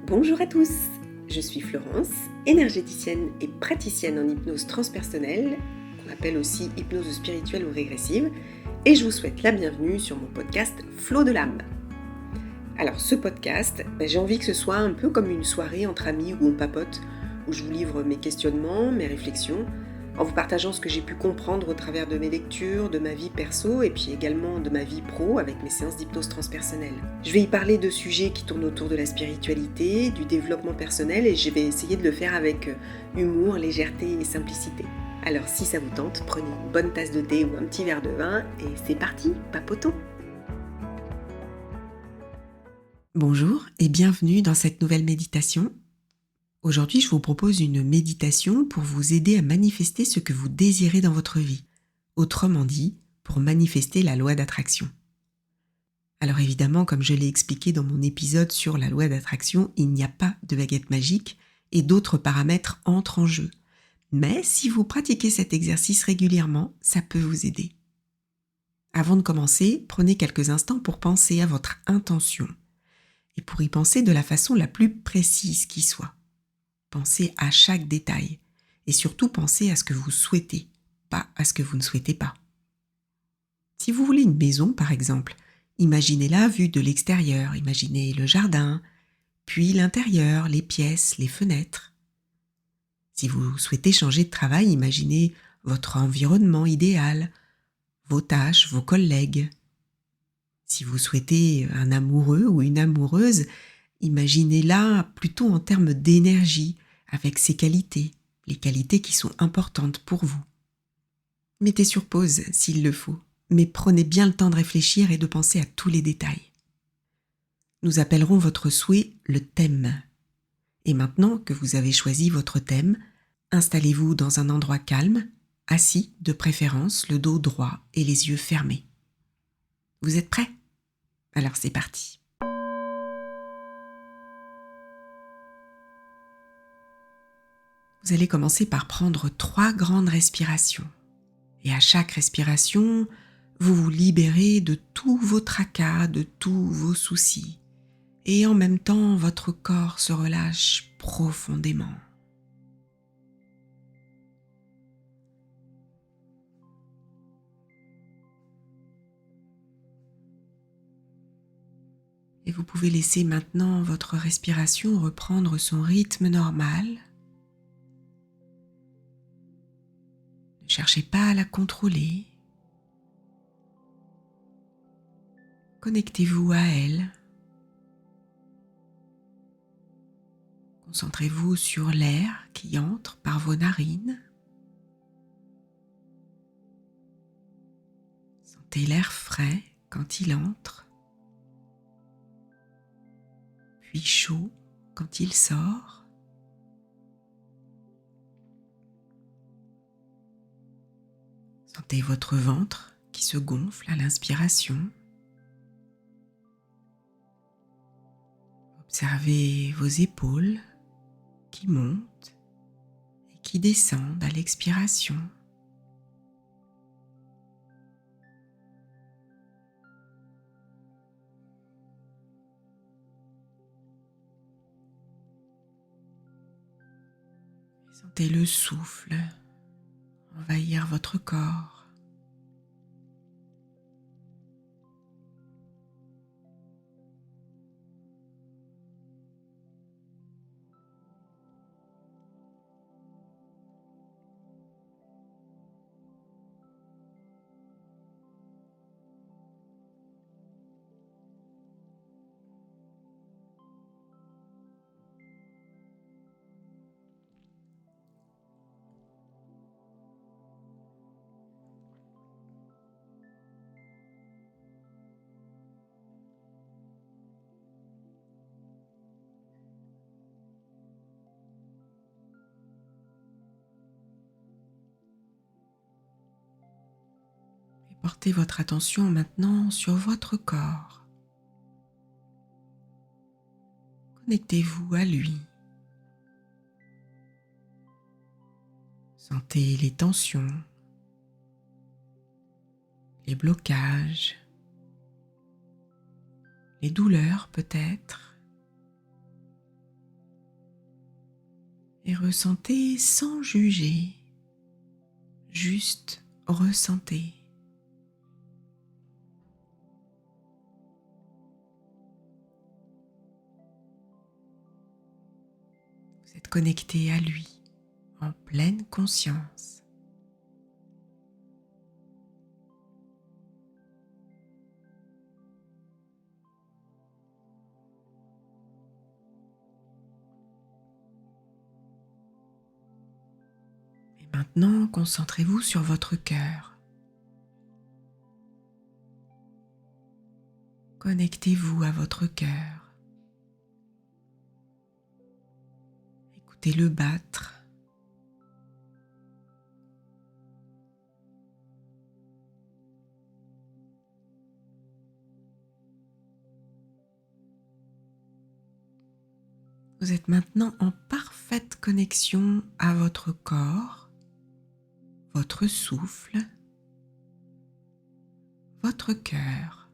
Bonjour à tous, je suis Florence, énergéticienne et praticienne en hypnose transpersonnelle, qu'on appelle aussi hypnose spirituelle ou régressive, et je vous souhaite la bienvenue sur mon podcast Flow de l'âme. Alors ce podcast, j'ai envie que ce soit un peu comme une soirée entre amis où on papote, où je vous livre mes questionnements, mes réflexions, en vous partageant ce que j'ai pu comprendre au travers de mes lectures, de ma vie perso et puis également de ma vie pro avec mes séances d'hypnose transpersonnelle. Je vais y parler de sujets qui tournent autour de la spiritualité, du développement personnel et je vais essayer de le faire avec humour, légèreté et simplicité. Alors si ça vous tente, prenez une bonne tasse de thé ou un petit verre de vin et c'est parti, papotons! Bonjour et bienvenue dans cette nouvelle méditation. Aujourd'hui, je vous propose une méditation pour vous aider à manifester ce que vous désirez dans votre vie. Autrement dit, pour manifester la loi d'attraction. Alors évidemment, comme je l'ai expliqué dans mon épisode sur la loi d'attraction, il n'y a pas de baguette magique et d'autres paramètres entrent en jeu. Mais si vous pratiquez cet exercice régulièrement, ça peut vous aider. Avant de commencer, prenez quelques instants pour penser à votre intention et pour y penser de la façon la plus précise qui soit. Pensez à chaque détail et surtout pensez à ce que vous souhaitez, pas à ce que vous ne souhaitez pas. Si vous voulez une maison, par exemple, imaginez-la vue de l'extérieur, imaginez le jardin, puis l'intérieur, les pièces, les fenêtres. Si vous souhaitez changer de travail, imaginez votre environnement idéal, vos tâches, vos collègues. Si vous souhaitez un amoureux ou une amoureuse, imaginez-la plutôt en termes d'énergie, avec ses qualités, les qualités qui sont importantes pour vous. Mettez sur pause s'il le faut, mais prenez bien le temps de réfléchir et de penser à tous les détails. Nous appellerons votre souhait le thème. Et maintenant que vous avez choisi votre thème, installez-vous dans un endroit calme, assis de préférence, le dos droit et les yeux fermés. Vous êtes prêts ? Alors c'est parti. Vous allez commencer par prendre 3 grandes respirations. Et à chaque respiration, vous vous libérez de tous vos tracas, de tous vos soucis. Et en même temps, votre corps se relâche profondément. Et vous pouvez laisser maintenant votre respiration reprendre son rythme normal. Ne cherchez pas à la contrôler. Connectez-vous à elle. Concentrez-vous sur l'air qui entre par vos narines. Sentez l'air frais quand il entre, puis chaud quand il sort. Sentez votre ventre qui se gonfle à l'inspiration. Observez vos épaules qui montent et qui descendent à l'expiration. Sentez le souffle envahir votre corps. Portez votre attention maintenant sur votre corps. Connectez-vous à lui. Sentez les tensions, les blocages, les douleurs peut-être. et ressentez sans juger, juste ressentez. Vous êtes connecté à lui en pleine conscience. Et maintenant, concentrez-vous sur votre cœur. Connectez-vous à votre cœur. Écoutez-le battre. Vous êtes maintenant en parfaite connexion à votre corps, votre souffle, votre cœur.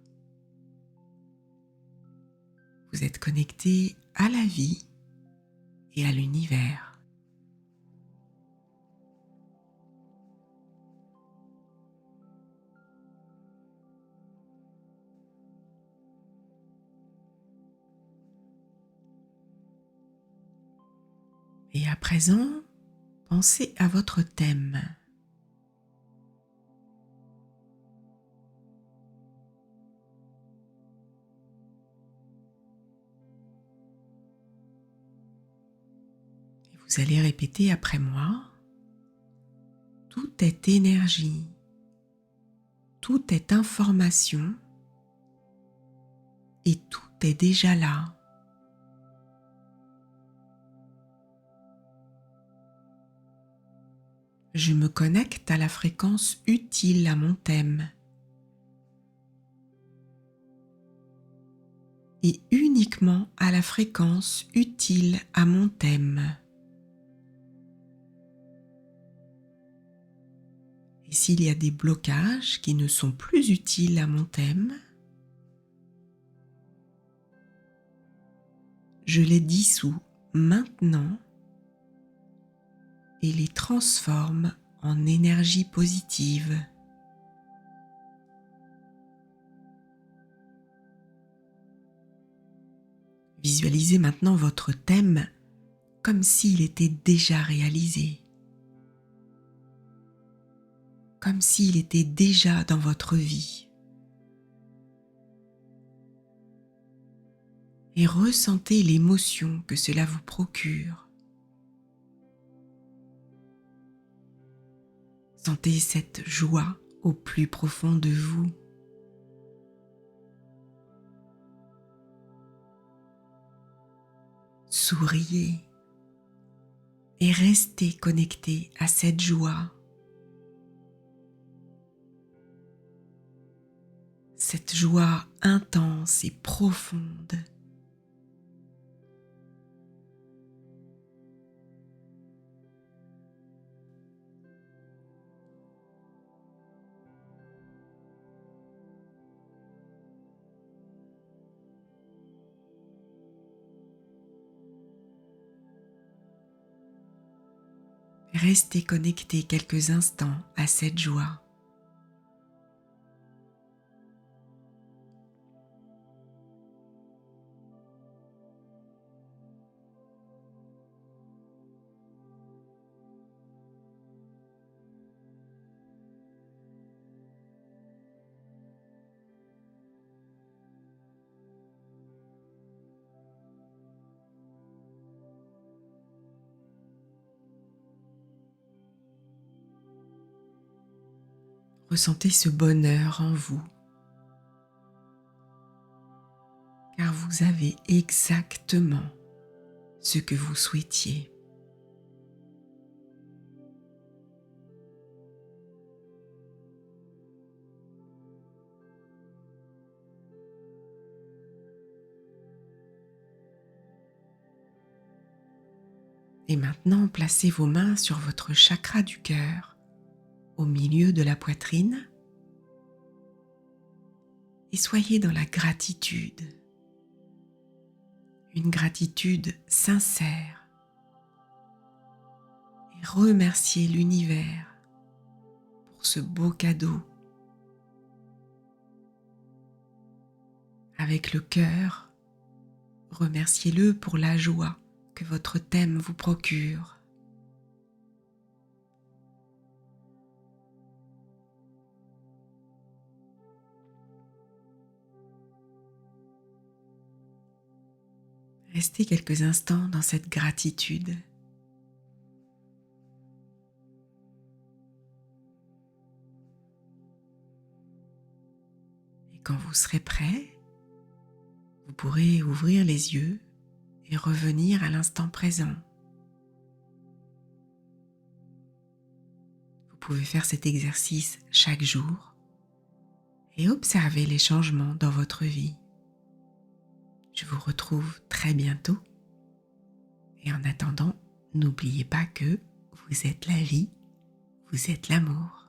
Vous êtes connecté à la vie et à l'univers. Et à présent, pensez à votre thème. Et vous allez répéter après moi. Tout est énergie, tout est information et tout est déjà là. Je me connecte à la fréquence utile à mon thème. Et uniquement à la fréquence utile à mon thème. Et s'il y a des blocages qui ne sont plus utiles à mon thème, je les dissous maintenant et les transforme en énergie positive. Visualisez maintenant votre thème comme s'il était déjà réalisé, comme s'il était déjà dans votre vie. Et ressentez l'émotion que cela vous procure. Sentez cette joie au plus profond de vous. Souriez et restez connecté à cette joie. Cette joie intense et profonde. Restez connecté quelques instants à cette joie. Ressentez ce bonheur en vous, car vous avez exactement ce que vous souhaitiez. Et maintenant, placez vos mains sur votre chakra du cœur, au milieu de la poitrine, et soyez dans la gratitude, une gratitude sincère. Remerciez l'univers pour ce beau cadeau. Avec le cœur, remerciez-le pour la joie que votre thème vous procure. Restez quelques instants dans cette gratitude. Et quand vous serez prêt, vous pourrez ouvrir les yeux et revenir à l'instant présent. Vous pouvez faire cet exercice chaque jour et observer les changements dans votre vie. Je vous retrouve très bientôt et en attendant, n'oubliez pas que vous êtes la vie, vous êtes l'amour.